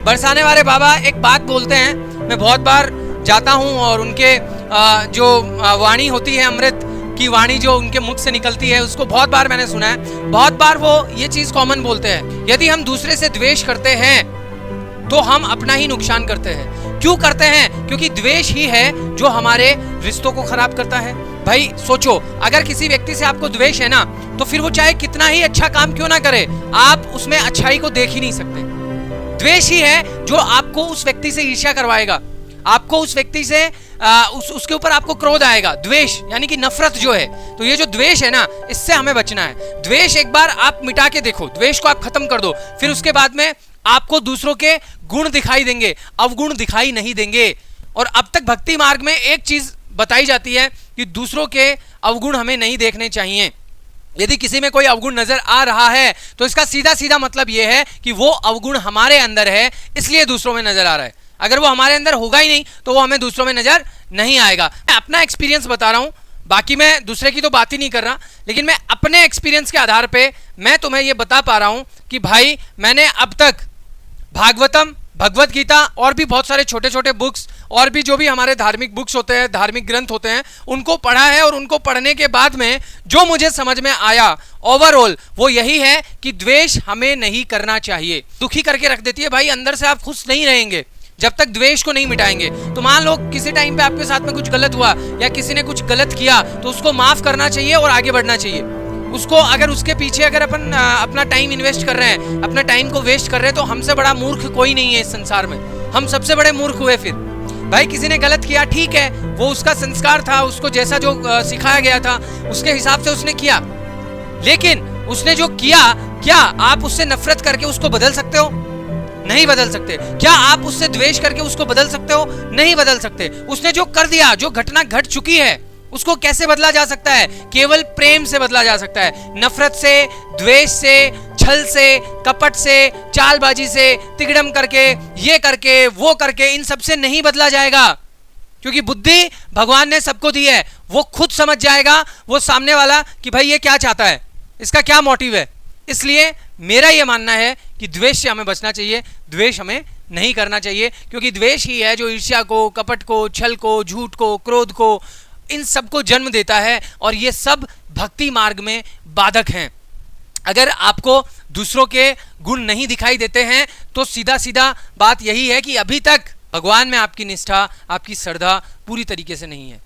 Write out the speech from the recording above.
बरसाने वाले बाबा एक बात बोलते हैं, मैं बहुत बार जाता हूँ और उनके जो वाणी होती है, अमृत की वाणी जो उनके मुख से निकलती है, उसको बहुत बार मैंने सुना है। बहुत बार वो ये चीज कॉमन बोलते हैं, यदि हम दूसरे से द्वेष करते हैं तो हम अपना ही नुकसान करते हैं। क्यों करते हैं? क्योंकि द्वेष ही है जो हमारे रिश्तों को खराब करता है। भाई सोचो, अगर किसी व्यक्ति से आपको द्वेष है ना, तो फिर वो चाहे कितना ही अच्छा काम क्यों ना करे, आप उसमें अच्छाई को देख ही नहीं सकते। द्वेष ही है जो आपको उस व्यक्ति से ईर्ष्या करवाएगा, आपको उस व्यक्ति से उसके ऊपर आपको क्रोध आएगा। द्वेष यानी कि नफरत जो है, तो ये जो द्वेष है ना, इससे हमें बचना है। द्वेष एक बार आप मिटा के देखो, द्वेष को आप खत्म कर दो, फिर उसके बाद में आपको दूसरों के गुण दिखाई देंगे, अवगुण दिखाई नहीं देंगे। और अब तक भक्ति मार्ग में एक चीज बताई जाती है कि दूसरों के अवगुण हमें नहीं देखने चाहिए। यदि किसी में कोई अवगुण नजर आ रहा है तो इसका सीधा सीधा मतलब यह है कि वो अवगुण हमारे अंदर है, इसलिए दूसरों में नजर आ रहा है। अगर वो हमारे अंदर होगा ही नहीं तो वो हमें दूसरों में नजर नहीं आएगा। मैं अपना एक्सपीरियंस बता रहा हूं, बाकी मैं दूसरे की तो बात ही नहीं कर रहा, लेकिन मैं अपने एक्सपीरियंस के आधार पे मैं तुम्हें ये बता पा रहा हूं कि भाई मैंने अब तक भागवतम, भगवत गीता और भी बहुत सारे छोटे छोटे बुक्स और भी जो भी हमारे धार्मिक बुक्स होते हैं, धार्मिक ग्रंथ होते हैं, उनको पढ़ा है। और उनको पढ़ने के बाद में जो मुझे समझ में आया ओवरऑल वो यही है कि द्वेष हमें नहीं करना चाहिए। दुखी करके रख देती है भाई, अंदर से आप खुश नहीं रहेंगे जब तक द्वेष को नहीं मिटाएंगे। तो मान लो किसी टाइम पे आपके साथ में कुछ गलत हुआ या किसी ने कुछ गलत किया, तो उसको माफ करना चाहिए और आगे बढ़ना चाहिए। उसको अगर उसके पीछे अगर अपन अपना टाइम इन्वेस्ट कर रहे हैं, अपना टाइम को वेस्ट कर रहे हैं, तो हमसे बड़ा मूर्ख कोई नहीं है इस संसार में। हम सबसे बड़े मूर्ख हुए। फिर भाई किसी ने गलत किया, ठीक है, वो उसका संस्कार था, उसको जैसा जो सिखाया गया था उसके हिसाब से उसने किया, लेकिन उसने जो किया, क्या आप उससे नफरत करके उसको बदल सकते हो? नहीं बदल सकते। क्या आप उससे द्वेष करके उसको बदल सकते हो? नहीं बदल सकते। उसने जो कर दिया, जो घटना घट चुकी है, उसको कैसे बदला जा सकता है? केवल प्रेम से बदला जा सकता है। नफरत से, द्वेष से, छल से, कपट से, चालबाजी से, तिगड़म करके, ये करके, वो करके, इन सब से नहीं बदला जाएगा। क्योंकि बुद्धि भगवान ने सबको दी है, वो खुद समझ जाएगा वो सामने वाला कि भाई ये क्या चाहता है, इसका क्या मोटिव है। इसलिए मेरा ये मानना है कि द्वेष से हमें बचना चाहिए, द्वेष हमें नहीं करना चाहिए। क्योंकि द्वेष ही है जो ईर्ष्या को, कपट को, छल को, झूठ को, क्रोध को, इन सब को जन्म देता है। और ये सब भक्ति मार्ग में बाधक हैं। अगर आपको दूसरों के गुण नहीं दिखाई देते हैं तो सीधा सीधा बात यही है कि अभी तक भगवान में आपकी निष्ठा, आपकी श्रद्धा पूरी तरीके से नहीं है।